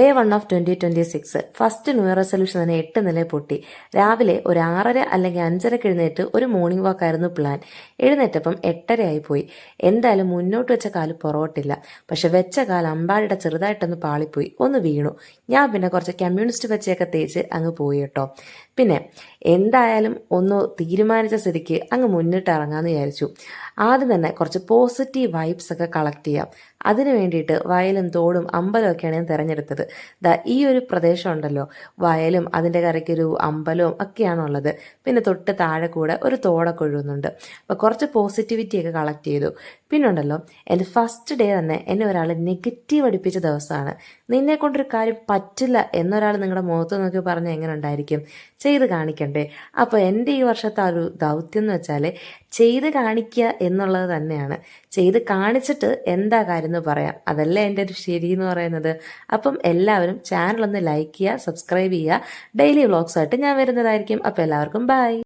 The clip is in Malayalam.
Day 1 of 2026 first new year resolution തന്നെ 8 നില പൊട്ടി. രാവിലെ ഒരു 6:30 അല്ലെങ്കിൽ 5:30 എഴുന്നേറ്റ് ഒരു മോർണിംഗ് വാക്ക് ആയിരുന്നു പ്ലാൻ. എഴുന്നേറ്റപ്പം 8:30 ആയി പോയി. എന്തായാലും മുന്നോട്ട് വെച്ച കാല് പുറകോട്ടില്ല. പക്ഷെ വെച്ച കാല് അമ്പാടിയുടെ ചെറുതായിട്ടൊന്ന് പാളിപ്പോയി, ഒന്ന് വീണു. ഞാൻ പിന്നെ കുറച്ച് കമ്മ്യൂണിസ്റ്റ് പച്ചയൊക്കെ തേച്ച് അങ്ങ് പോയി കേട്ടോ. പിന്നെ എന്തായാലും ഒന്ന് തീരുമാനിച്ച സ്ഥിതിക്ക് അങ്ങ് മുന്നിട്ട് ഇറങ്ങാമെന്ന് വിചാരിച്ചു. ആദ്യം തന്നെ കുറച്ച് പോസിറ്റീവ് വൈബ്സ് ഒക്കെ കളക്ട് ചെയ്യാം. അതിന് വേണ്ടിയിട്ട് വയലും തോടും അമ്പലമൊക്കെയാണ് ഞാൻ തിരഞ്ഞെടുത്തത്. ഈ ഒരു പ്രദേശം ഉണ്ടല്ലോ, വയലും അതിൻ്റെ കരയ്ക്കൊരു അമ്പലവും ഒക്കെയാണുള്ളത്. പിന്നെ തൊട്ട് താഴെ കൂടെ ഒരു തോടൊക്കെ ഒഴുകുന്നുണ്ട്. അപ്പോൾ കുറച്ച് പോസിറ്റിവിറ്റിയൊക്കെ കളക്ട് ചെയ്തു. പിന്നെ ഉണ്ടല്ലോ, എൻ്റെ ഫസ്റ്റ് ഡേ തന്നെ എന്നെ ഒരാൾ നെഗറ്റീവ് അടിപ്പിച്ച ദിവസമാണ്. നിന്നെ കൊണ്ടൊരു കാര്യം പറ്റില്ല എന്നൊരാൾ നിങ്ങളുടെ മുഖത്ത് നോക്കി പറഞ്ഞാൽ എങ്ങനെ ഉണ്ടായിരിക്കും? ചെയ്ത് കാണിക്കണ്ടേ? അപ്പോൾ എൻ്റെ ഈ വർഷത്തെ ആ ഒരു ദൗത്യം എന്ന് വെച്ചാൽ ചെയ്ത് കാണിക്കുക എന്നുള്ളത് തന്നെയാണ്. ചെയ്ത് കാണിച്ചിട്ട് എന്താ കാര്യം എന്ന് പറയാം. അതല്ലേ എൻ്റെ ഒരു ശരി എന്ന് പറയുന്നത്. അപ്പം എല്ലാവരും ചാനൽ ഒന്ന് ലൈക്ക് ചെയ്യുക, സബ്സ്ക്രൈബ് ചെയ്യുക. ഡെയിലി വ്ളോഗ്സായിട്ട് ഞാൻ വരുന്നതായിരിക്കും. അപ്പോൾ എല്ലാവർക്കും ബൈ.